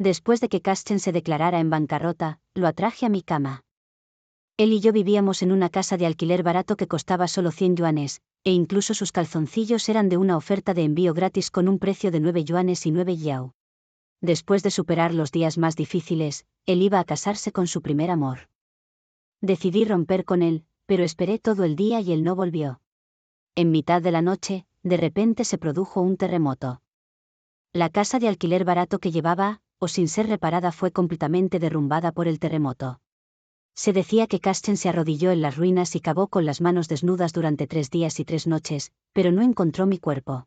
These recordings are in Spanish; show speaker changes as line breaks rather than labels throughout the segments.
Después de que Kasten se declarara en bancarrota, lo atraje a mi cama. Él y yo vivíamos en una casa de alquiler barato que costaba solo 100 yuanes, e incluso sus calzoncillos eran de una oferta de envío gratis con un precio de 9 yuanes y 9 yao. Después de superar los días más difíciles, él iba a casarse con su primer amor. Decidí romper con él, pero esperé todo el día y él no volvió. En mitad de la noche, de repente se produjo un terremoto. La casa de alquiler barato que llevaba, o sin ser reparada, fue completamente derrumbada por el terremoto. Se decía que Kasten se arrodilló en las ruinas y cavó con las manos desnudas durante 3 días y 3 noches, pero no encontró mi cuerpo.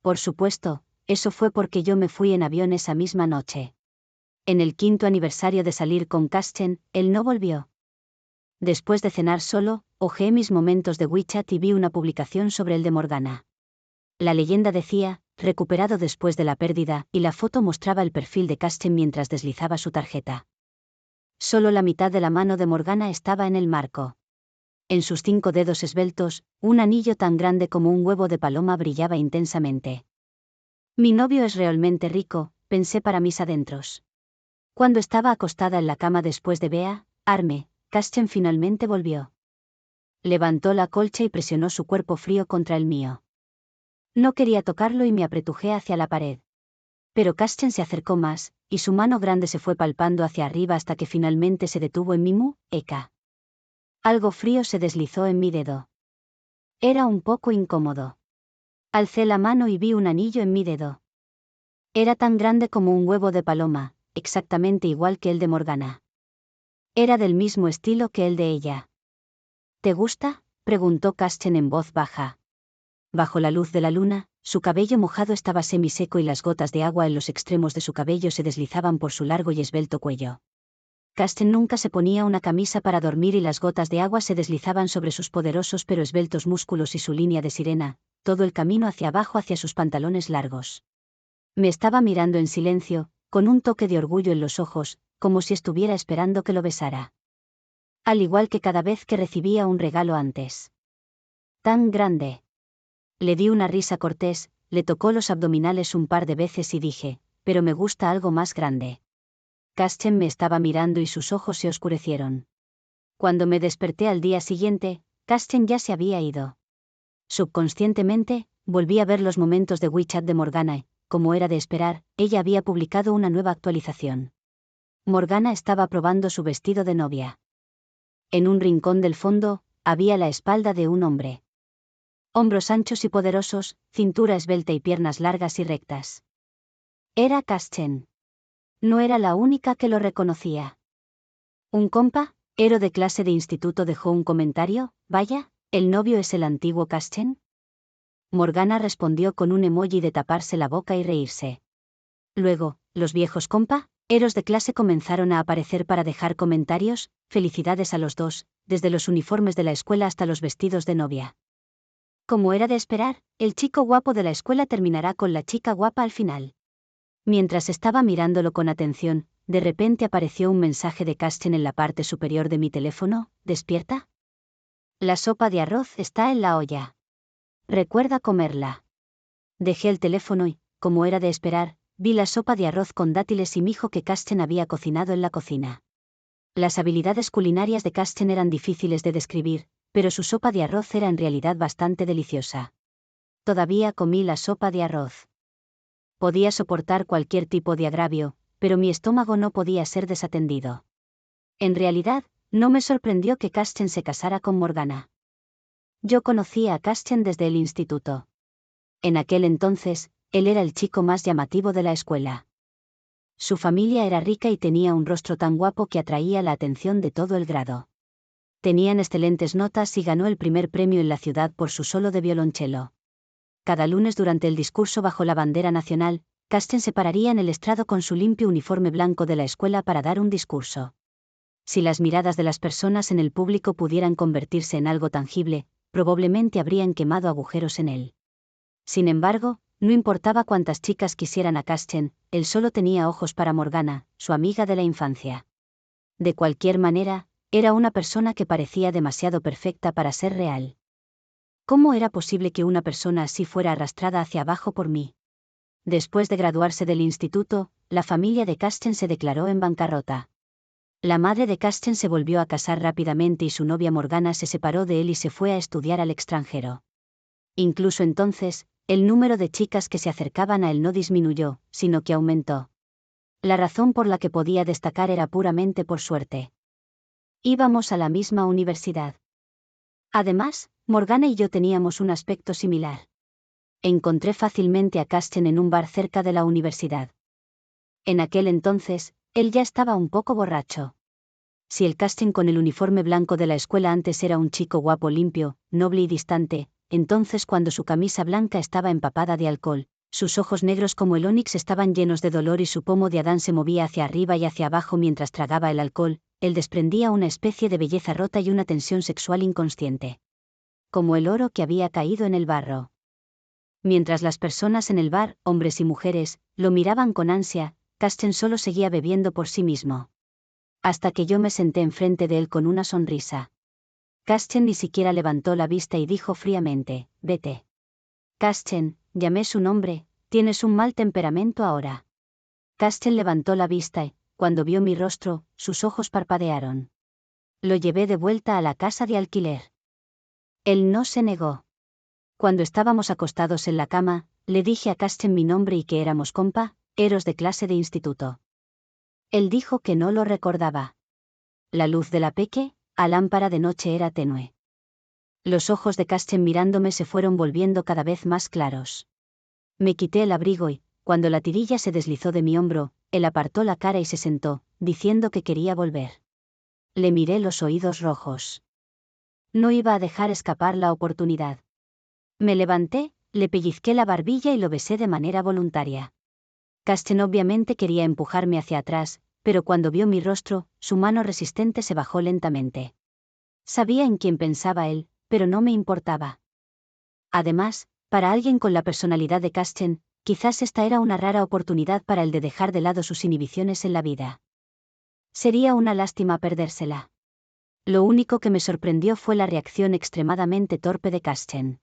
Por supuesto, eso fue porque yo me fui en avión esa misma noche. En el 5º aniversario de salir con Kasten, él no volvió. Después de cenar solo, hojeé mis momentos de WeChat y vi una publicación sobre el de Morgana. La leyenda decía, recuperado después de la pérdida, y la foto mostraba el perfil de Kasten mientras deslizaba su tarjeta. Solo la mitad de la mano de Morgana estaba en el marco. En sus 5 dedos esbeltos, un anillo tan grande como un huevo de paloma brillaba intensamente. Mi novio es realmente rico, pensé para mis adentros. Cuando estaba acostada en la cama después de Arme, Kasten finalmente volvió. Levantó la colcha y presionó su cuerpo frío contra el mío. No quería tocarlo y me apretujé hacia la pared. Pero Kasten se acercó más, y su mano grande se fue palpando hacia arriba hasta que finalmente se detuvo en mi muñeca. Algo frío se deslizó en mi dedo. Era un poco incómodo. Alcé la mano y vi un anillo en mi dedo. Era tan grande como un huevo de paloma, exactamente igual que el de Morgana. Era del mismo estilo que el de ella. ¿Te gusta?, preguntó Kasten en voz baja. Bajo la luz de la luna, su cabello mojado estaba semiseco y las gotas de agua en los extremos de su cabello se deslizaban por su largo y esbelto cuello. Kasten nunca se ponía una camisa para dormir y las gotas de agua se deslizaban sobre sus poderosos pero esbeltos músculos y su línea de sirena, todo el camino hacia abajo hacia sus pantalones largos. Me estaba mirando en silencio, con un toque de orgullo en los ojos, como si estuviera esperando que lo besara. Al igual que cada vez que recibía un regalo antes. Tan grande. Le di una risa cortés, le tocó los abdominales un par de veces y dije, pero me gusta algo más grande. Kasten me estaba mirando y sus ojos se oscurecieron. Cuando me desperté al día siguiente, Kasten ya se había ido. Subconscientemente, volví a ver los momentos de WeChat de Morgana y, como era de esperar, ella había publicado una nueva actualización. Morgana estaba probando su vestido de novia. En un rincón del fondo, había la espalda de un hombre. Hombros anchos y poderosos, cintura esbelta y piernas largas y rectas. Era Kasten. No era la única que lo reconocía. ¿Un compa? ¿Héroe de clase de instituto dejó un comentario? Vaya, ¿el novio es el antiguo Kasten? Morgana respondió con un emoji de taparse la boca y reírse. Luego, los viejos compa, héroes de clase comenzaron a aparecer para dejar comentarios, felicidades a los dos, desde los uniformes de la escuela hasta los vestidos de novia. Como era de esperar, el chico guapo de la escuela terminará con la chica guapa al final. Mientras estaba mirándolo con atención, de repente apareció un mensaje de Kasten en la parte superior de mi teléfono. ¿Despierta? La sopa de arroz está en la olla. Recuerda comerla. Dejé el teléfono y, como era de esperar, vi la sopa de arroz con dátiles y mijo que Kasten había cocinado en la cocina. Las habilidades culinarias de Kasten eran difíciles de describir, pero su sopa de arroz era en realidad bastante deliciosa. Todavía comí la sopa de arroz. Podía soportar cualquier tipo de agravio, pero mi estómago no podía ser desatendido. En realidad, no me sorprendió que Kasten se casara con Morgana. Yo conocía a Kasten desde el instituto. En aquel entonces, él era el chico más llamativo de la escuela. Su familia era rica y tenía un rostro tan guapo que atraía la atención de todo el grado. Tenían excelentes notas y ganó el primer premio en la ciudad por su solo de violonchelo. Cada lunes durante el discurso bajo la bandera nacional, Kasten se pararía en el estrado con su limpio uniforme blanco de la escuela para dar un discurso. Si las miradas de las personas en el público pudieran convertirse en algo tangible, probablemente habrían quemado agujeros en él. Sin embargo, no importaba cuántas chicas quisieran a Kasten, él solo tenía ojos para Morgana, su amiga de la infancia. De cualquier manera, era una persona que parecía demasiado perfecta para ser real. ¿Cómo era posible que una persona así fuera arrastrada hacia abajo por mí? Después de graduarse del instituto, la familia de Karsten se declaró en bancarrota. La madre de Karsten se volvió a casar rápidamente y su novia Morgana se separó de él y se fue a estudiar al extranjero. Incluso entonces, el número de chicas que se acercaban a él no disminuyó, sino que aumentó. La razón por la que podía destacar era puramente por suerte. Íbamos a la misma universidad. Además, Morgana y yo teníamos un aspecto similar. Encontré fácilmente a Karsten en un bar cerca de la universidad. En aquel entonces, él ya estaba un poco borracho. Si el Karsten con el uniforme blanco de la escuela antes era un chico guapo, limpio, noble y distante, entonces cuando su camisa blanca estaba empapada de alcohol, sus ojos negros como el ónix estaban llenos de dolor y su pomo de Adán se movía hacia arriba y hacia abajo mientras tragaba el alcohol, él desprendía una especie de belleza rota y una tensión sexual inconsciente. Como el oro que había caído en el barro. Mientras las personas en el bar, hombres y mujeres, lo miraban con ansia, Karsten solo seguía bebiendo por sí mismo. Hasta que yo me senté enfrente de él con una sonrisa. Karsten ni siquiera levantó la vista y dijo fríamente, «Vete». «Karsten», llamé su nombre, «tienes un mal temperamento ahora». Karsten levantó la vista y, cuando vio mi rostro, sus ojos parpadearon. Lo llevé de vuelta a la casa de alquiler. Él no se negó. Cuando estábamos acostados en la cama, le dije a Karsten mi nombre y que éramos compañeros de clase de instituto. Él dijo que no lo recordaba. La luz de la pequeña lámpara de noche era tenue. Los ojos de Karsten mirándome se fueron volviendo cada vez más claros. Me quité el abrigo y, cuando la tirilla se deslizó de mi hombro, él apartó la cara y se sentó, diciendo que quería volver. Le miré los oídos rojos. No iba a dejar escapar la oportunidad. Me levanté, le pellizqué la barbilla y lo besé de manera voluntaria. Karsten obviamente quería empujarme hacia atrás, pero cuando vio mi rostro, su mano resistente se bajó lentamente. Sabía en quién pensaba él, pero no me importaba. Además, para alguien con la personalidad de Karsten, quizás esta era una rara oportunidad para él de dejar de lado sus inhibiciones en la vida. Sería una lástima perdérsela. Lo único que me sorprendió fue la reacción extremadamente torpe de Karsten.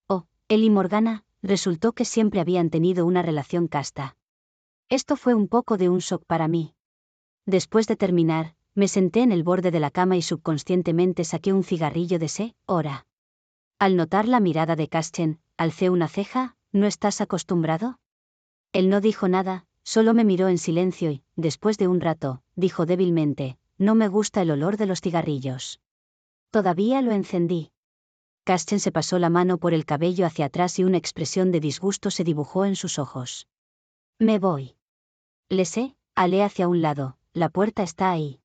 Oh, él y Morgana, resultó que siempre habían tenido una relación casta. Esto fue un poco de un shock para mí. Después de terminar, me senté en el borde de la cama y subconscientemente saqué un cigarrillo de hora. Al notar la mirada de Karsten, alcé una ceja, ¿no estás acostumbrado? Él no dijo nada, solo me miró en silencio y, después de un rato, dijo débilmente, no me gusta el olor de los cigarrillos. Todavía lo encendí. Karsten se pasó la mano por el cabello hacia atrás y una expresión de disgusto se dibujó en sus ojos. Me voy. Le alé hacia un lado, la puerta está ahí.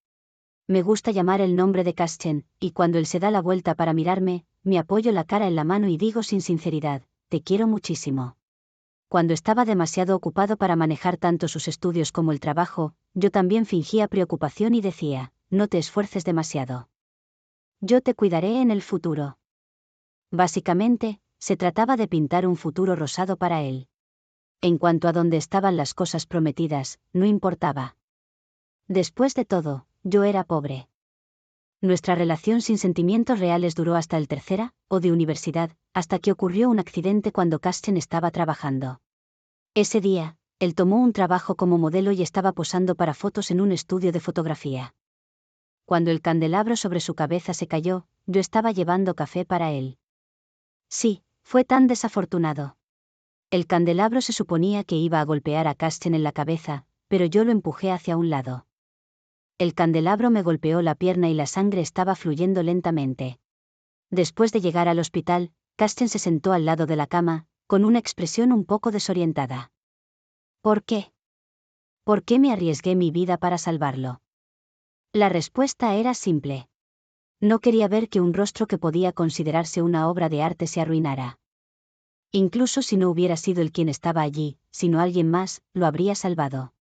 Me gusta llamar el nombre de Karsten, y cuando él se da la vuelta para mirarme, me apoyo la cara en la mano y digo sin sinceridad, te quiero muchísimo. Cuando estaba demasiado ocupado para manejar tanto sus estudios como el trabajo, yo también fingía preocupación y decía, no te esfuerces demasiado. Yo te cuidaré en el futuro. Básicamente, se trataba de pintar un futuro rosado para él. En cuanto a dónde estaban las cosas prometidas, no importaba. Después de todo, yo era pobre. Nuestra relación sin sentimientos reales duró hasta el tercera, o de universidad, hasta que ocurrió un accidente cuando Karsten estaba trabajando. Ese día, él tomó un trabajo como modelo y estaba posando para fotos en un estudio de fotografía. Cuando el candelabro sobre su cabeza se cayó, yo estaba llevando café para él. Sí, fue tan desafortunado. El candelabro se suponía que iba a golpear a Karsten en la cabeza, pero yo lo empujé hacia un lado. El candelabro me golpeó la pierna y la sangre estaba fluyendo lentamente. Después de llegar al hospital, Karsten se sentó al lado de la cama, con una expresión un poco desorientada. ¿Por qué? ¿Por qué me arriesgué mi vida para salvarlo? La respuesta era simple. No quería ver que un rostro que podía considerarse una obra de arte se arruinara. Incluso si no hubiera sido él quien estaba allí, sino alguien más, lo habría salvado.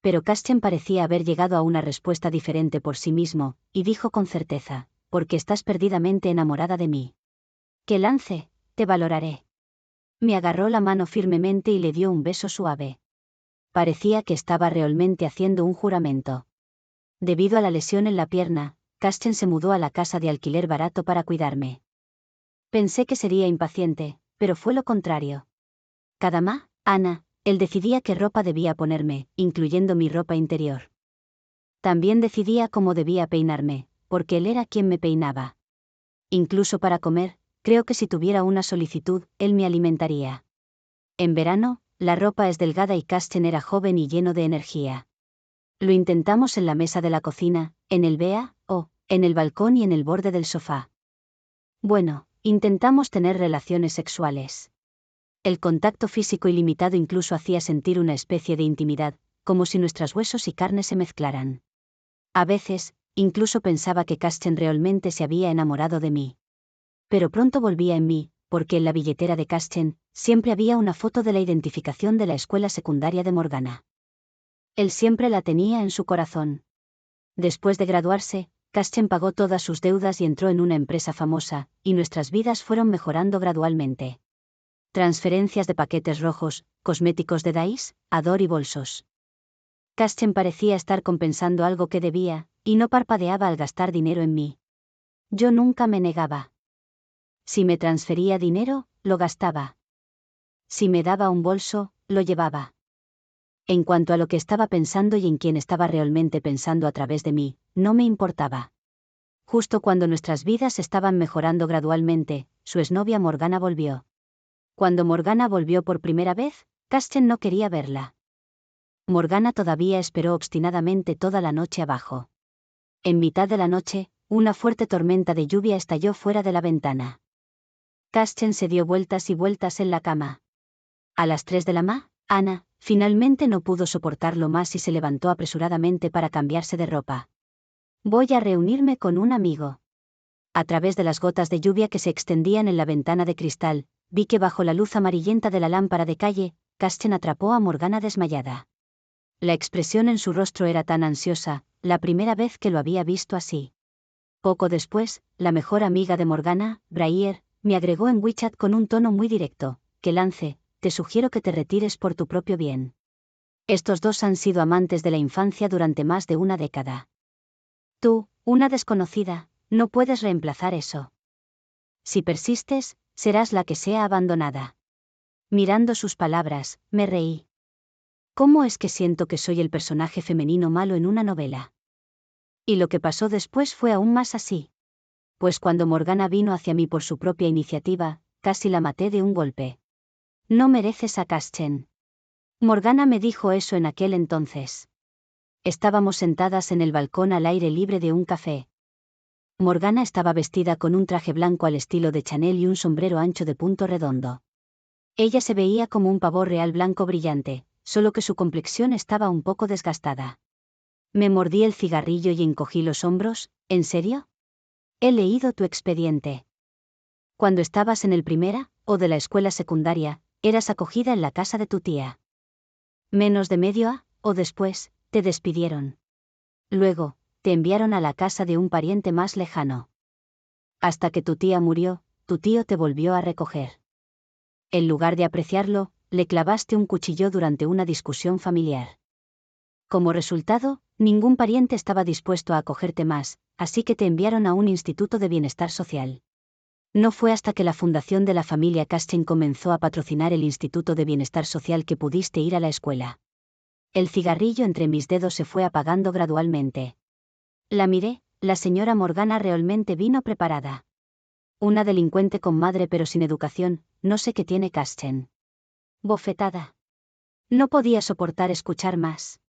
Pero Karsten parecía haber llegado a una respuesta diferente por sí mismo, y dijo con certeza, porque estás perdidamente enamorada de mí. Que lance, te valoraré. Me agarró la mano firmemente y le dio un beso suave. Parecía que estaba realmente haciendo un juramento. Debido a la lesión en la pierna, Karsten se mudó a la casa de alquiler barato para cuidarme. Pensé que sería impaciente, pero fue lo contrario. Cada mañana, Él decidía qué ropa debía ponerme, incluyendo mi ropa interior. También decidía cómo debía peinarme, porque él era quien me peinaba. Incluso para comer, creo que si tuviera una solicitud, él me alimentaría. En verano, la ropa es delgada y Karsten era joven y lleno de energía. Lo intentamos en la mesa de la cocina, en el en el balcón y en el borde del sofá. Bueno, intentamos tener relaciones sexuales. El contacto físico ilimitado incluso hacía sentir una especie de intimidad, como si nuestros huesos y carne se mezclaran. A veces, incluso pensaba que Karsten realmente se había enamorado de mí. Pero pronto volvía en mí, porque en la billetera de Karsten siempre había una foto de la identificación de la escuela secundaria de Morgana. Él siempre la tenía en su corazón. Después de graduarse, Karsten pagó todas sus deudas y entró en una empresa famosa, y nuestras vidas fueron mejorando gradualmente. Transferencias de paquetes rojos, cosméticos de Dice, Ador y bolsos. Karsten parecía estar compensando algo que debía, y no parpadeaba al gastar dinero en mí. Yo nunca me negaba. Si me transfería dinero, lo gastaba. Si me daba un bolso, lo llevaba. En cuanto a lo que estaba pensando y en quién estaba realmente pensando a través de mí, no me importaba. Justo cuando nuestras vidas estaban mejorando gradualmente, su exnovia Morgana volvió. Cuando Morgana volvió por primera vez, Karsten no quería verla. Morgana todavía esperó obstinadamente toda la noche abajo. En mitad de la noche, una fuerte tormenta de lluvia estalló fuera de la ventana. Karsten se dio vueltas y vueltas en la cama. A las 3 de la mañana, finalmente no pudo soportarlo más y se levantó apresuradamente para cambiarse de ropa. Voy a reunirme con un amigo. A través de las gotas de lluvia que se extendían en la ventana de cristal, vi que bajo la luz amarillenta de la lámpara de calle, Karsten atrapó a Morgana desmayada. La expresión en su rostro era tan ansiosa, la primera vez que lo había visto así. Poco después, la mejor amiga de Morgana, Briar, me agregó en WeChat con un tono muy directo: que Lance, te sugiero que te retires por tu propio bien. Estos dos han sido amantes de la infancia durante más de una década. Tú, una desconocida, no puedes reemplazar eso. Si persistes, serás la que sea abandonada. Mirando sus palabras, me reí. ¿Cómo es que siento que soy el personaje femenino malo en una novela? Y lo que pasó después fue aún más así. Pues cuando Morgana vino hacia mí por su propia iniciativa, casi la maté de un golpe. No mereces a Karsten. Morgana me dijo eso en aquel entonces. Estábamos sentadas en el balcón al aire libre de un café. Morgana estaba vestida con un traje blanco al estilo de Chanel y un sombrero ancho de punto redondo. Ella se veía como un pavo real blanco brillante, solo que su complexión estaba un poco desgastada. Me mordí el cigarrillo y encogí los hombros. ¿En serio? He leído tu expediente. Cuando estabas en el primera, o de la escuela secundaria, eras acogida en la casa de tu tía. Menos de medio o después, te despidieron. Luego, te enviaron a la casa de un pariente más lejano. Hasta que tu tía murió, tu tío te volvió a recoger. En lugar de apreciarlo, le clavaste un cuchillo durante una discusión familiar. Como resultado, ningún pariente estaba dispuesto a acogerte más, así que te enviaron a un instituto de bienestar social. No fue hasta que la fundación de la familia Karsten comenzó a patrocinar el Instituto de Bienestar Social que pudiste ir a la escuela. El cigarrillo entre mis dedos se fue apagando gradualmente. La miré, la señora Morgana realmente vino preparada. Una delincuente con madre pero sin educación, no sé qué tiene Karsten. Bofetada. No podía soportar escuchar más.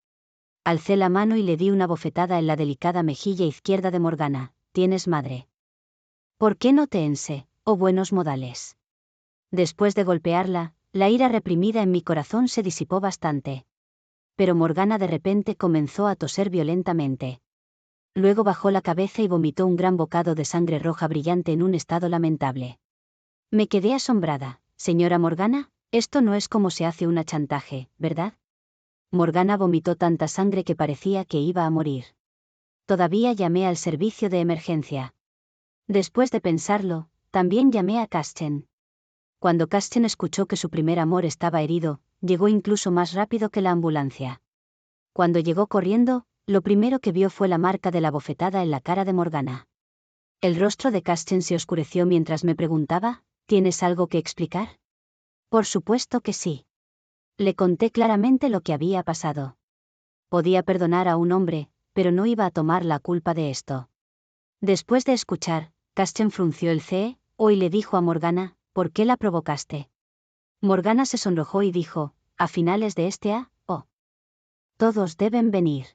Alcé la mano y le di una bofetada en la delicada mejilla izquierda de Morgana. Tienes madre. ¿Por qué no te buenos modales? Después de golpearla, la ira reprimida en mi corazón se disipó bastante. Pero Morgana de repente comenzó a toser violentamente. Luego bajó la cabeza y vomitó un gran bocado de sangre roja brillante en un estado lamentable. Me quedé asombrada. Señora Morgana, esto no es como se hace una chantaje, ¿verdad? Morgana vomitó tanta sangre que parecía que iba a morir. Todavía llamé al servicio de emergencia. Después de pensarlo, también llamé a Karsten. Cuando Karsten escuchó que su primer amor estaba herido, llegó incluso más rápido que la ambulancia. Cuando llegó corriendo, lo primero que vio fue la marca de la bofetada en la cara de Morgana. El rostro de Karsten se oscureció mientras me preguntaba: ¿tienes algo que explicar? Por supuesto que sí. Le conté claramente lo que había pasado. Podía perdonar a un hombre, pero no iba a tomar la culpa de esto. Después de escuchar, Casten frunció el ceño y le dijo a Morgana, ¿por qué la provocaste? Morgana se sonrojó y dijo, a finales de este año. Todos deben venir.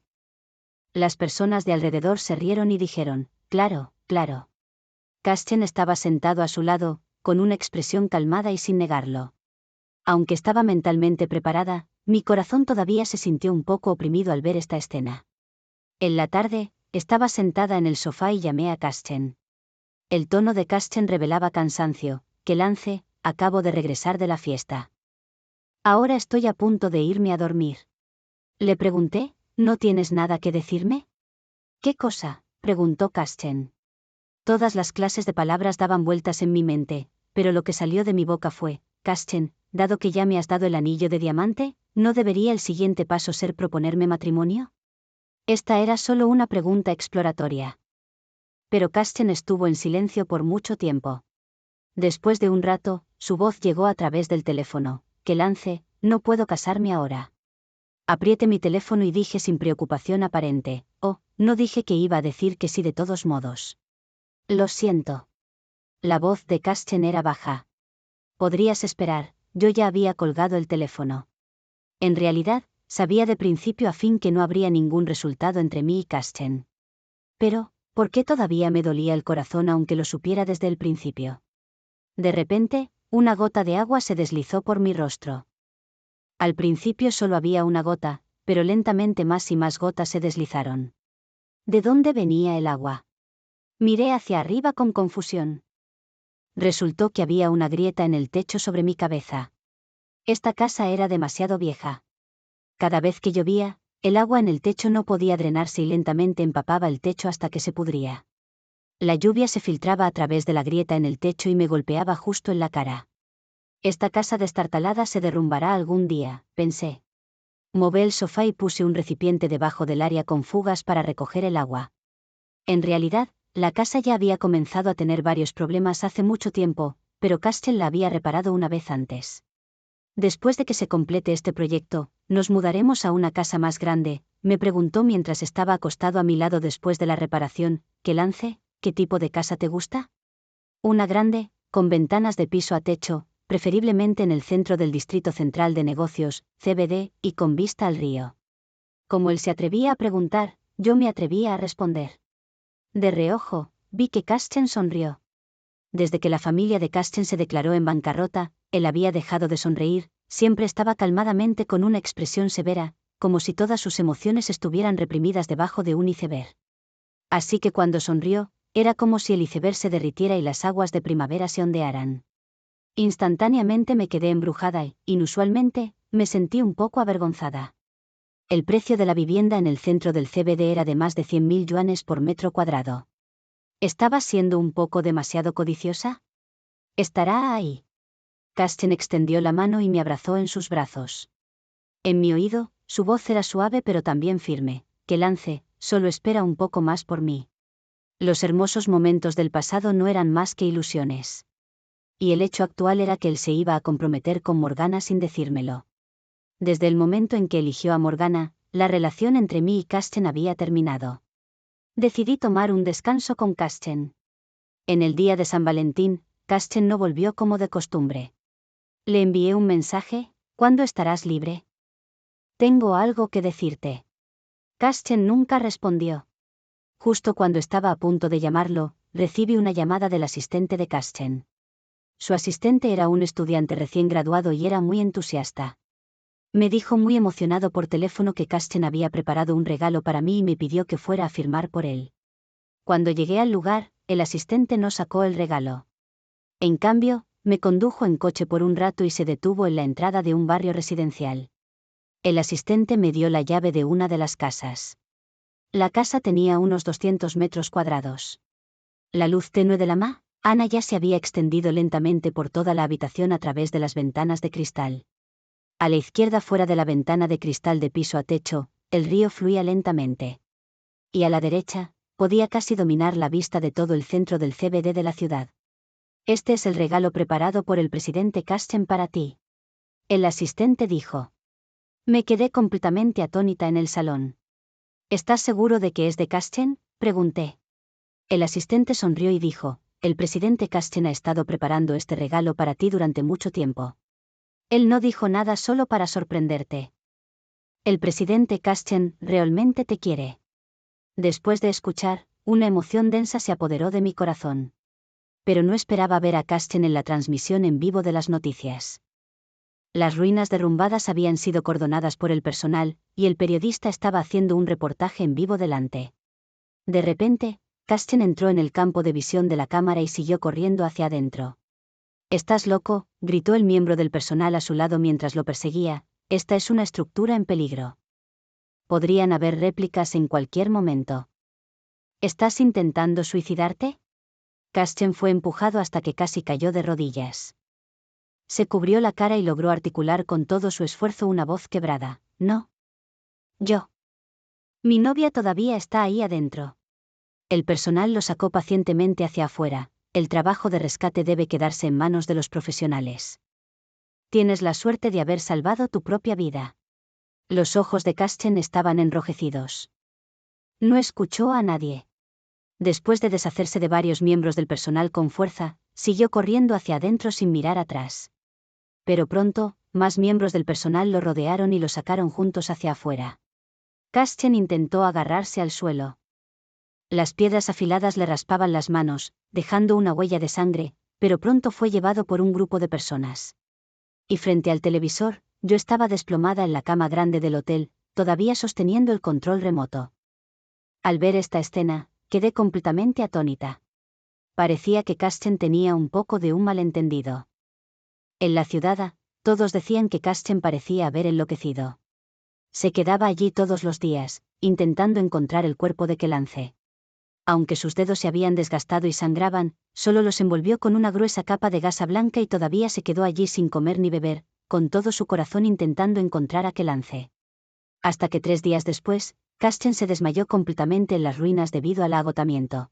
Las personas de alrededor se rieron y dijeron, claro, claro. Casten estaba sentado a su lado, con una expresión calmada y sin negarlo. Aunque estaba mentalmente preparada, mi corazón todavía se sintió un poco oprimido al ver esta escena. En la tarde, estaba sentada en el sofá y llamé a Casten. El tono de Casten revelaba cansancio. ¿Qué lance? Acabo de regresar de la fiesta. Ahora estoy a punto de irme a dormir. Le pregunté, ¿no tienes nada que decirme? ¿Qué cosa? Preguntó Casten. Todas las clases de palabras daban vueltas en mi mente, pero lo que salió de mi boca fue, Casten, dado que ya me has dado el anillo de diamante, ¿no debería el siguiente paso ser proponerme matrimonio? Esta era solo una pregunta exploratoria. Pero Casten estuvo en silencio por mucho tiempo. Después de un rato, su voz llegó a través del teléfono. ¿Qué lance? No puedo casarme ahora. Apriete mi teléfono y dije sin preocupación aparente, no dije que iba a decir que sí de todos modos. Lo siento. La voz de Casten era baja. Podrías esperar, yo ya había colgado el teléfono. En realidad, sabía de principio a fin que no habría ningún resultado entre mí y Casten. Pero, ¿por qué todavía me dolía el corazón aunque lo supiera desde el principio? De repente, una gota de agua se deslizó por mi rostro. Al principio solo había una gota, pero lentamente más y más gotas se deslizaron. ¿De dónde venía el agua? Miré hacia arriba con confusión. Resultó que había una grieta en el techo sobre mi cabeza. Esta casa era demasiado vieja. Cada vez que llovía, el agua en el techo no podía drenarse y lentamente empapaba el techo hasta que se pudría. La lluvia se filtraba a través de la grieta en el techo y me golpeaba justo en la cara. Esta casa destartalada se derrumbará algún día, pensé. Moví el sofá y puse un recipiente debajo del área con fugas para recoger el agua. En realidad, la casa ya había comenzado a tener varios problemas hace mucho tiempo, pero Casten la había reparado una vez antes. Después de que se complete este proyecto, nos mudaremos a una casa más grande, me preguntó mientras estaba acostado a mi lado después de la reparación. ¿Qué lance? ¿Qué tipo de casa te gusta? Una grande, con ventanas de piso a techo, preferiblemente en el centro del Distrito Central de Negocios, CBD, y con vista al río. Como él se atrevía a preguntar, yo me atrevía a responder. De reojo, vi que Casten sonrió. Desde que la familia de Casten se declaró en bancarrota, él había dejado de sonreír, siempre estaba calmadamente con una expresión severa, como si todas sus emociones estuvieran reprimidas debajo de un iceberg. Así que cuando sonrió, era como si el iceberg se derritiera y las aguas de primavera se ondearan. Instantáneamente me quedé embrujada y, inusualmente, me sentí un poco avergonzada. El precio de la vivienda en el centro del CBD era de más de 100.000 yuanes por metro cuadrado. ¿Estaba siendo un poco demasiado codiciosa? ¿Estará ahí? Casten extendió la mano y me abrazó en sus brazos. En mi oído, su voz era suave pero también firme. ¿Qué lance? Solo espera un poco más por mí. Los hermosos momentos del pasado no eran más que ilusiones. Y el hecho actual era que él se iba a comprometer con Morgana sin decírmelo. Desde el momento en que eligió a Morgana, la relación entre mí y Casten había terminado. Decidí tomar un descanso con Casten. En el día de San Valentín, Casten no volvió como de costumbre. Le envié un mensaje: ¿cuándo estarás libre? Tengo algo que decirte. Casten nunca respondió. Justo cuando estaba a punto de llamarlo, recibí una llamada del asistente de Casten. Su asistente era un estudiante recién graduado y era muy entusiasta. Me dijo muy emocionado por teléfono que Casten había preparado un regalo para mí y me pidió que fuera a firmar por él. Cuando llegué al lugar, el asistente no sacó el regalo. En cambio, me condujo en coche por un rato y se detuvo en la entrada de un barrio residencial. El asistente me dio la llave de una de las casas. La casa tenía unos 200 metros cuadrados. La luz tenue de la mañana ya se había extendido lentamente por toda la habitación a través de las ventanas de cristal. A la izquierda, fuera de la ventana de cristal de piso a techo, el río fluía lentamente. Y a la derecha, podía casi dominar la vista de todo el centro del CBD de la ciudad. Este es el regalo preparado por el presidente Casten para ti. El asistente dijo. Me quedé completamente atónita en el salón. ¿Estás seguro de que es de Kasten?, pregunté. El asistente sonrió y dijo, el presidente Kasten ha estado preparando este regalo para ti durante mucho tiempo. Él no dijo nada solo para sorprenderte. El presidente Kasten realmente te quiere. Después de escuchar, una emoción densa se apoderó de mi corazón. Pero no esperaba ver a Kasten en la transmisión en vivo de las noticias. Las ruinas derrumbadas habían sido cordonadas por el personal, y el periodista estaba haciendo un reportaje en vivo delante. De repente, Kasten entró en el campo de visión de la cámara y siguió corriendo hacia adentro. «¿Estás loco?», gritó el miembro del personal a su lado mientras lo perseguía, «esta es una estructura en peligro. Podrían haber réplicas en cualquier momento». «¿Estás intentando suicidarte?». Kasten fue empujado hasta que casi cayó de rodillas. Se cubrió la cara y logró articular con todo su esfuerzo una voz quebrada. «No. Yo. Mi novia todavía está ahí adentro». El personal lo sacó pacientemente hacia afuera. El trabajo de rescate debe quedarse en manos de los profesionales. Tienes la suerte de haber salvado tu propia vida. Los ojos de Kasten estaban enrojecidos. No escuchó a nadie. Después de deshacerse de varios miembros del personal con fuerza, siguió corriendo hacia adentro sin mirar atrás. Pero pronto, más miembros del personal lo rodearon y lo sacaron juntos hacia afuera. Kasten intentó agarrarse al suelo. Las piedras afiladas le raspaban las manos, dejando una huella de sangre, pero pronto fue llevado por un grupo de personas. Y frente al televisor, yo estaba desplomada en la cama grande del hotel, todavía sosteniendo el control remoto. Al ver esta escena, quedé completamente atónita. Parecía que Kasten tenía un poco de un malentendido. En la ciudad, todos decían que Kasten parecía haber enloquecido. Se quedaba allí todos los días, intentando encontrar el cuerpo de Kelance. Aunque sus dedos se habían desgastado y sangraban, solo los envolvió con una gruesa capa de gasa blanca y todavía se quedó allí sin comer ni beber, con todo su corazón intentando encontrar a Kelance. Hasta que 3 días después, Kasten se desmayó completamente en las ruinas debido al agotamiento.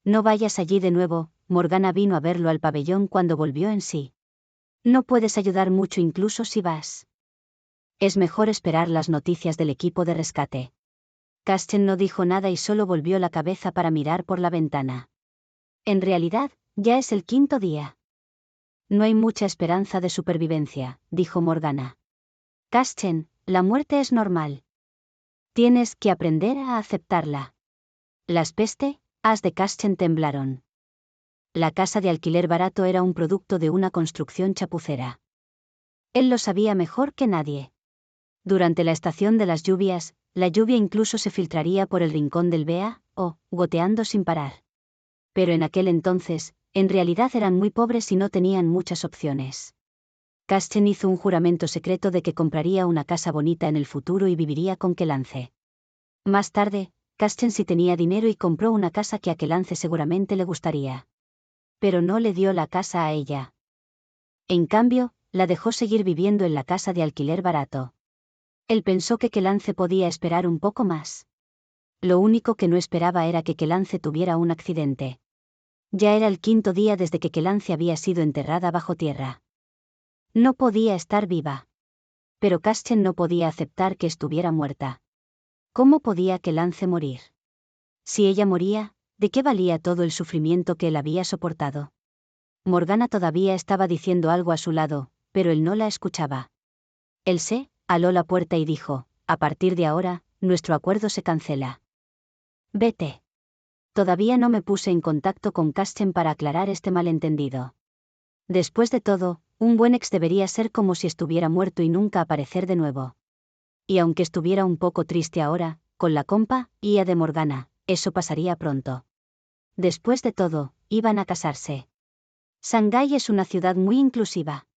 No vayas allí de nuevo, Morgana vino a verlo al pabellón cuando volvió en sí. No puedes ayudar mucho incluso si vas. Es mejor esperar las noticias del equipo de rescate. Kasten no dijo nada y solo volvió la cabeza para mirar por la ventana. En realidad, ya es el 5.º día. No hay mucha esperanza de supervivencia, dijo Morgana. Kasten, la muerte es normal. Tienes que aprender a aceptarla. Las as de Kasten temblaron. La casa de alquiler barato era un producto de una construcción chapucera. Él lo sabía mejor que nadie. Durante la estación de las lluvias, la lluvia incluso se filtraría por el rincón del Bea, goteando sin parar. Pero en aquel entonces, en realidad eran muy pobres y no tenían muchas opciones. Kasten hizo un juramento secreto de que compraría una casa bonita en el futuro y viviría con Kelance. Más tarde, Kasten sí tenía dinero y compró una casa que a Kelance seguramente le gustaría. Pero no le dio la casa a ella. En cambio, la dejó seguir viviendo en la casa de alquiler barato. Él pensó que Kelance podía esperar un poco más. Lo único que no esperaba era que Kelance tuviera un accidente. Ya era el 5.º día desde que Kelance había sido enterrada bajo tierra. No podía estar viva. Pero Kasten no podía aceptar que estuviera muerta. ¿Cómo podía Kelance morir? Si ella moría, ¿de qué valía todo el sufrimiento que él había soportado? Morgana todavía estaba diciendo algo a su lado, pero él no la escuchaba. Él aló la puerta y dijo, a partir de ahora, nuestro acuerdo se cancela. Vete. Todavía no me puse en contacto con Kasten para aclarar este malentendido. Después de todo, un buen ex debería ser como si estuviera muerto y nunca aparecer de nuevo. Y aunque estuviera un poco triste ahora, con la compañía de Morgana, eso pasaría pronto. Después de todo, iban a casarse. Shanghái es una ciudad muy inclusiva.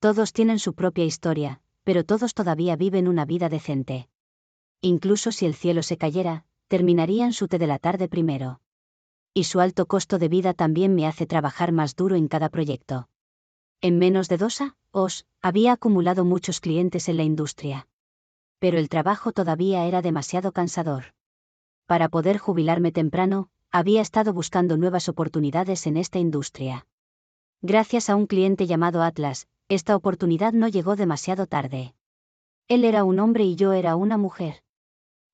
Todos tienen su propia historia, pero todos todavía viven una vida decente. Incluso si el cielo se cayera, terminarían su té de la tarde primero. Y su alto costo de vida también me hace trabajar más duro en cada proyecto. En menos de 2 años, había acumulado muchos clientes en la industria. Pero el trabajo todavía era demasiado cansador. Para poder jubilarme temprano, había estado buscando nuevas oportunidades en esta industria. Gracias a un cliente llamado Atlas, Esta oportunidad no llegó demasiado tarde. Él era un hombre y yo era una mujer.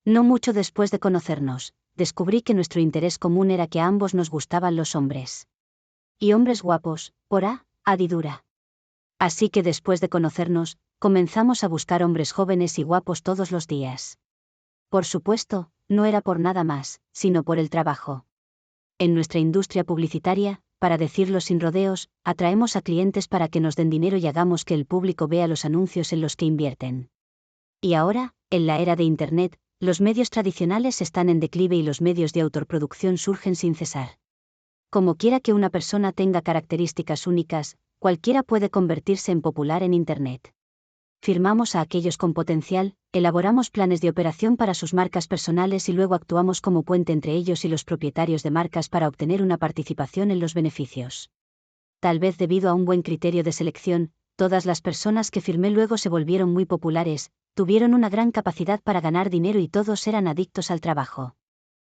No mucho después de conocernos, descubrí que nuestro interés común era que a ambos nos gustaban los hombres. Y hombres guapos, por añadidura. Así que después de conocernos, comenzamos a buscar hombres jóvenes y guapos todos los días. Por supuesto, no era por nada más, sino por el trabajo. En nuestra industria publicitaria, para decirlo sin rodeos, atraemos a clientes para que nos den dinero y hagamos que el público vea los anuncios en los que invierten. Y ahora, en la era de Internet, los medios tradicionales están en declive y los medios de autoproducción surgen sin cesar. Como quiera que una persona tenga características únicas, cualquiera puede convertirse en popular en Internet. Firmamos a aquellos con potencial, elaboramos planes de operación para sus marcas personales y luego actuamos como puente entre ellos y los propietarios de marcas para obtener una participación en los beneficios. Tal vez debido a un buen criterio de selección, todas las personas que firmé luego se volvieron muy populares, tuvieron una gran capacidad para ganar dinero y todos eran adictos al trabajo.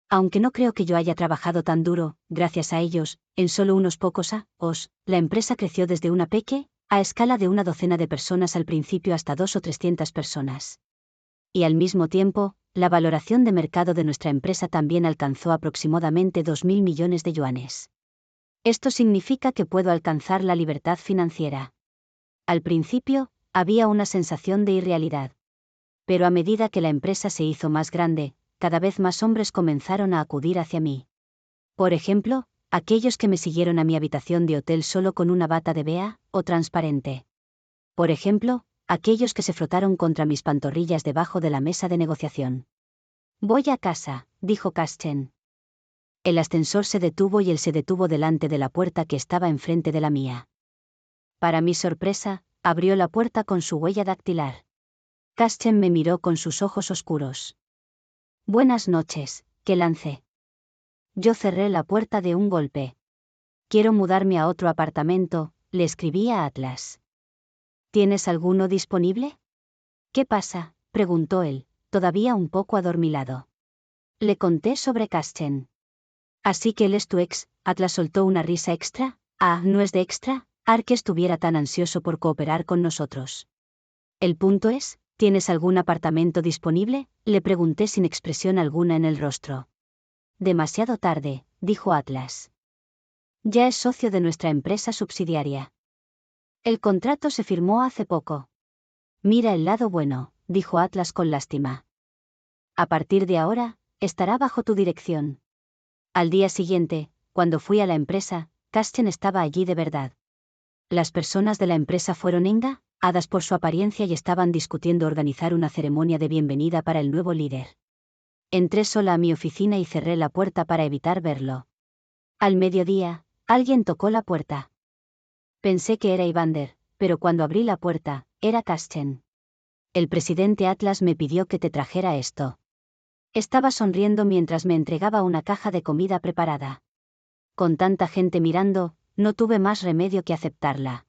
Aunque no creo que yo haya trabajado tan duro, gracias a ellos, en solo unos pocos años, la empresa creció desde una pequeña a escala de una docena de personas al principio hasta 200 o 300 personas. Y al mismo tiempo, la valoración de mercado de nuestra empresa también alcanzó aproximadamente 2.000 millones de yuanes. Esto significa que puedo alcanzar la libertad financiera. Al principio, había una sensación de irrealidad. Pero a medida que la empresa se hizo más grande, cada vez más hombres comenzaron a acudir hacia mí. Por ejemplo, aquellos que me siguieron a mi habitación de hotel solo con una bata de bea o transparente. Por ejemplo, aquellos que se frotaron contra mis pantorrillas debajo de la mesa de negociación. Voy a casa, dijo Kaschen. El ascensor se detuvo y él se detuvo delante de la puerta que estaba enfrente de la mía. Para mi sorpresa, abrió la puerta con su huella dactilar. Kaschen me miró con sus ojos oscuros. Buenas noches, ¿qué lancé? Yo cerré la puerta de un golpe. Quiero mudarme a otro apartamento, le escribí a Atlas. ¿Tienes alguno disponible? ¿Qué pasa?, preguntó él, todavía un poco adormilado. Le conté sobre Kaschen. Así que él es tu ex, Atlas soltó una risa extra. ¿No es de extra? Que estuviera tan ansioso por cooperar con nosotros. El punto es, ¿tienes algún apartamento disponible?, le pregunté sin expresión alguna en el rostro. Demasiado tarde, dijo Atlas. Ya es socio de nuestra empresa subsidiaria. El contrato se firmó hace poco. Mira el lado bueno, dijo Atlas con lástima. A partir de ahora, estará bajo tu dirección. Al día siguiente, cuando fui a la empresa, Kaschen estaba allí de verdad. Las personas de la empresa fueron engañadas por su apariencia y estaban discutiendo organizar una ceremonia de bienvenida para el nuevo líder. Entré sola a mi oficina y cerré la puerta para evitar verlo. Al mediodía, alguien tocó la puerta. Pensé que era Evander, pero cuando abrí la puerta, era Kaschen. El presidente Atlas me pidió que te trajera esto. Estaba sonriendo mientras me entregaba una caja de comida preparada. Con tanta gente mirando, no tuve más remedio que aceptarla.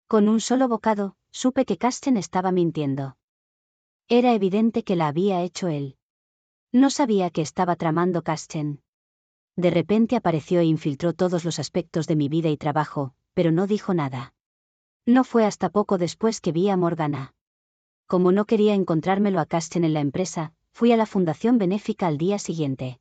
Con un solo bocado, supe que Kaschen estaba mintiendo. Era evidente que la había hecho él. No sabía que estaba tramando Kaschen. De repente apareció e infiltró todos los aspectos de mi vida y trabajo, pero no dijo nada. No fue hasta poco después que vi a Morgana. Como no quería encontrármelo a Kaschen en la empresa, fui a la fundación benéfica al día siguiente.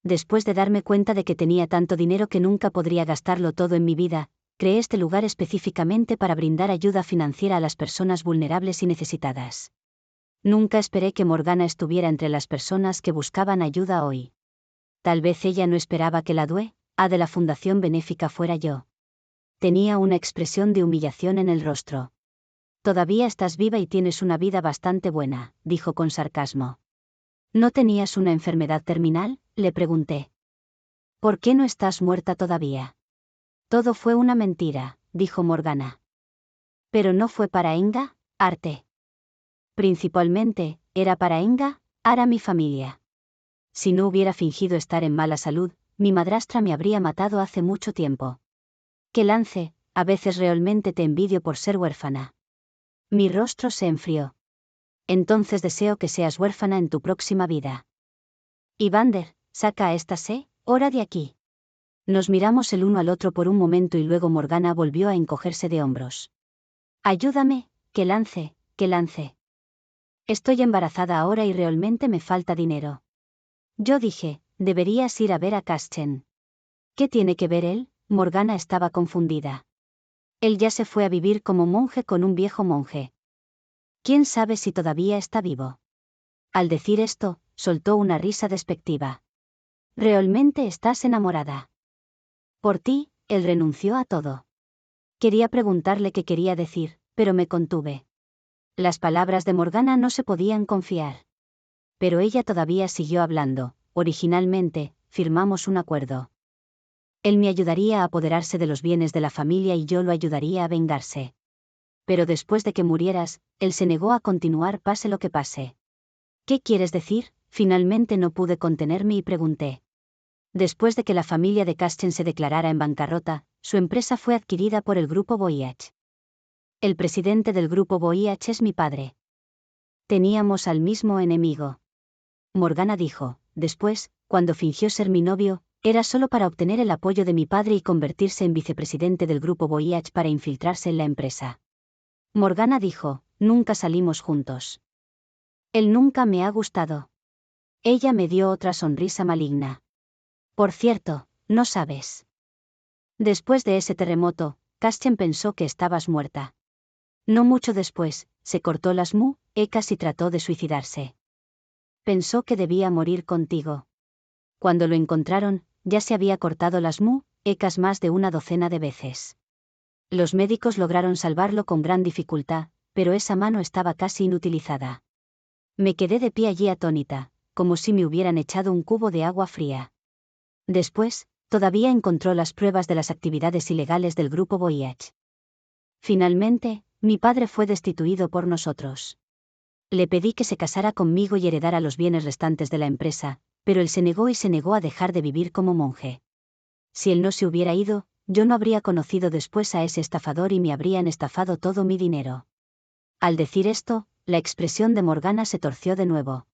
Después de darme cuenta de que tenía tanto dinero que nunca podría gastarlo todo en mi vida, creé este lugar específicamente para brindar ayuda financiera a las personas vulnerables y necesitadas. Nunca esperé que Morgana estuviera entre las personas que buscaban ayuda hoy. Tal vez ella no esperaba que la dueña de la fundación benéfica fuera yo. Tenía una expresión de humillación en el rostro. Todavía estás viva y tienes una vida bastante buena, dijo con sarcasmo. ¿No tenías una enfermedad terminal?, le pregunté. ¿Por qué no estás muerta todavía? Todo fue una mentira, dijo Morgana. Pero no fue para engañarte. Principalmente, era para engañar a mi familia. Si no hubiera fingido estar en mala salud, mi madrastra me habría matado hace mucho tiempo. ¡Qué lance! A veces realmente te envidio por ser huérfana. Mi rostro se enfrió. Entonces deseo que seas huérfana en tu próxima vida. Evander, saca a esta hora de aquí. Nos miramos el uno al otro por un momento y luego Morgana volvió a encogerse de hombros. Ayúdame, que lance, que lance. Estoy embarazada ahora y realmente me falta dinero. Yo dije, deberías ir a ver a Caschen. ¿Qué tiene que ver él? Morgana estaba confundida. Él ya se fue a vivir como monje con un viejo monje. ¿Quién sabe si todavía está vivo? Al decir esto, soltó una risa despectiva. ¿Realmente estás enamorada? Por ti, él renunció a todo. Quería preguntarle qué quería decir, pero me contuve. Las palabras de Morgana no se podían confiar. Pero ella todavía siguió hablando. Originalmente, firmamos un acuerdo. Él me ayudaría a apoderarse de los bienes de la familia y yo lo ayudaría a vengarse. Pero después de que murieras, él se negó a continuar pase lo que pase. ¿Qué quieres decir? Finalmente no pude contenerme y pregunté. Después de que la familia de Caschen se declarara en bancarrota, su empresa fue adquirida por el grupo Voyage. El presidente del grupo Voyage es mi padre. Teníamos al mismo enemigo. Morgana dijo, después, cuando fingió ser mi novio, era solo para obtener el apoyo de mi padre y convertirse en vicepresidente del grupo Voyage para infiltrarse en la empresa. Morgana dijo, nunca salimos juntos. Él nunca me ha gustado. Ella me dio otra sonrisa maligna. Por cierto, no sabes. Después de ese terremoto, Caschen pensó que estabas muerta. No mucho después, se cortó las muecas y trató de suicidarse. Pensó que debía morir contigo. Cuando lo encontraron, ya se había cortado las muecas más de una docena de veces. Los médicos lograron salvarlo con gran dificultad, pero esa mano estaba casi inutilizada. Me quedé de pie allí atónita, como si me hubieran echado un cubo de agua fría. Después, todavía encontró las pruebas de las actividades ilegales del grupo Voyage. Finalmente, mi padre fue destituido por nosotros. Le pedí que se casara conmigo y heredara los bienes restantes de la empresa, pero él se negó a dejar de vivir como monje. Si él no se hubiera ido, yo no habría conocido después a ese estafador y me habrían estafado todo mi dinero. Al decir esto, la expresión de Morgana se torció de nuevo.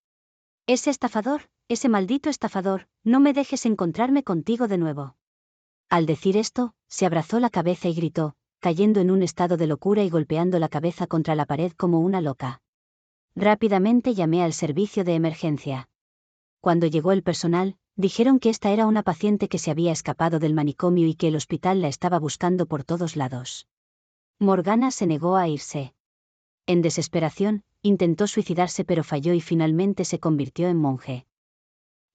Ese estafador, ese maldito estafador, no me dejes encontrarme contigo de nuevo. Al decir esto, se abrazó la cabeza y gritó, cayendo en un estado de locura y golpeando la cabeza contra la pared como una loca. Rápidamente llamé al servicio de emergencia. Cuando llegó el personal, dijeron que esta era una paciente que se había escapado del manicomio y que el hospital la estaba buscando por todos lados. Morgana se negó a irse. En desesperación, intentó suicidarse pero falló y finalmente se convirtió en monje.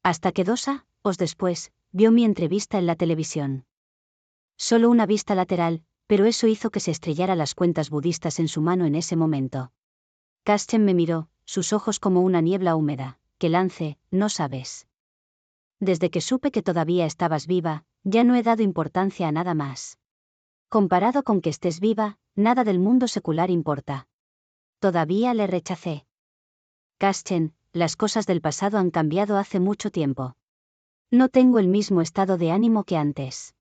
Hasta que 2 años después, vio mi entrevista en la televisión. Solo una vista lateral, pero eso hizo que se estrellara las cuentas budistas en su mano en ese momento. Caschen me miró, sus ojos como una niebla húmeda. Que lance, no sabes. Desde que supe que todavía estabas viva, ya no he dado importancia a nada más. Comparado con que estés viva, nada del mundo secular importa. Todavía le rechacé. Caschen, las cosas del pasado han cambiado hace mucho tiempo. No tengo el mismo estado de ánimo que antes.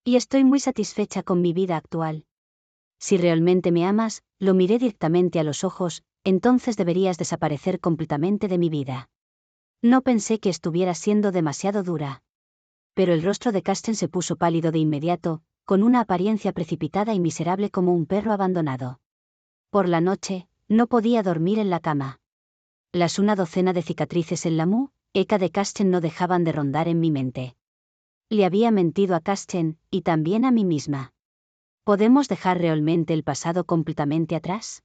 Y estoy muy satisfecha con mi vida actual. Si realmente me amas, lo miré directamente a los ojos, entonces deberías desaparecer completamente de mi vida. No pensé que estuviera siendo demasiado dura. Pero el rostro de Casten se puso pálido de inmediato, con una apariencia precipitada y miserable como un perro abandonado. Por la noche, no podía dormir en la cama. Las 12 de cicatrices en la mueca de Casten no dejaban de rondar en mi mente. Le había mentido a Casten, y también a mí misma. ¿Podemos dejar realmente el pasado completamente atrás?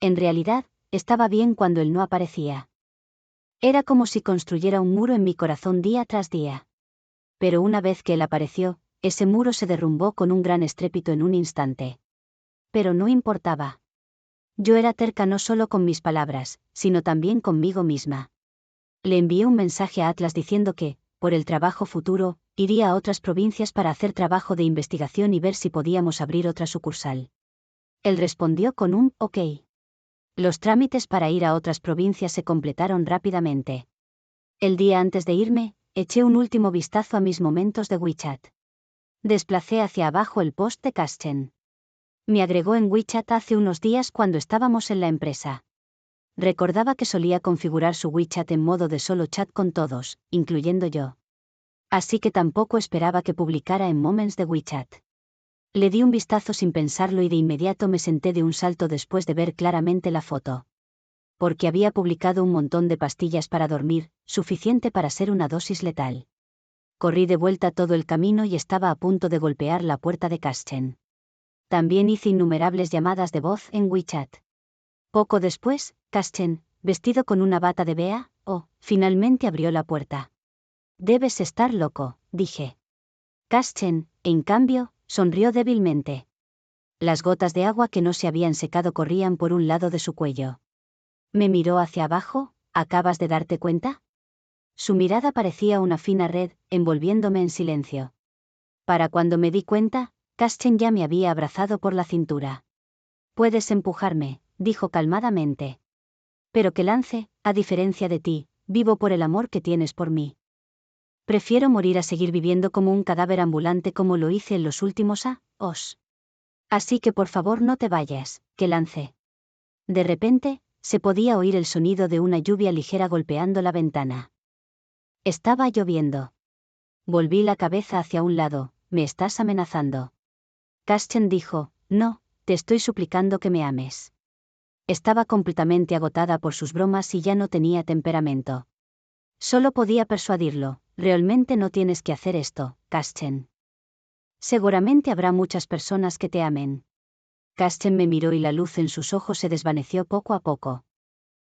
En realidad, estaba bien cuando él no aparecía. Era como si construyera un muro en mi corazón día tras día. Pero una vez que él apareció, ese muro se derrumbó con un gran estrépito en un instante. Pero no importaba. Yo era terca no solo con mis palabras, sino también conmigo misma. Le envié un mensaje a Atlas diciendo que, por el trabajo futuro, iría a otras provincias para hacer trabajo de investigación y ver si podíamos abrir otra sucursal. Él respondió con un OK. Los trámites para ir a otras provincias se completaron rápidamente. El día antes de irme, eché un último vistazo a mis momentos de WeChat. Desplacé hacia abajo el post de Caschen. Me agregó en WeChat hace unos días cuando estábamos en la empresa. Recordaba que solía configurar su WeChat en modo de solo chat con todos, incluyendo yo. Así que tampoco esperaba que publicara en Moments de WeChat. Le di un vistazo sin pensarlo y de inmediato me senté de un salto después de ver claramente la foto. Porque había publicado un montón de pastillas para dormir, suficiente para ser una dosis letal. Corrí de vuelta todo el camino y estaba a punto de golpear la puerta de Kaschen. También hice innumerables llamadas de voz en WeChat. Poco después, Kaschen, vestido con una bata de bea, finalmente abrió la puerta. Debes estar loco, dije. Kaschen, en cambio, sonrió débilmente. Las gotas de agua que no se habían secado corrían por un lado de su cuello. Me miró hacia abajo. ¿Acabas de darte cuenta? Su mirada parecía una fina red, envolviéndome en silencio. Para cuando me di cuenta, Kaschen ya me había abrazado por la cintura. Puedes empujarme, dijo calmadamente. Pero que lance, a diferencia de ti, vivo por el amor que tienes por mí. Prefiero morir a seguir viviendo como un cadáver ambulante como lo hice en los últimos años. Así que por favor no te vayas, que lance. De repente, se podía oír el sonido de una lluvia ligera golpeando la ventana. Estaba lloviendo. Volví la cabeza hacia un lado. ¿Me estás amenazando? Kaschen dijo, no, te estoy suplicando que me ames. Estaba completamente agotada por sus bromas y ya no tenía temperamento. Solo podía persuadirlo, realmente no tienes que hacer esto, Kaschen. Seguramente habrá muchas personas que te amen. Kaschen me miró y la luz en sus ojos se desvaneció poco a poco.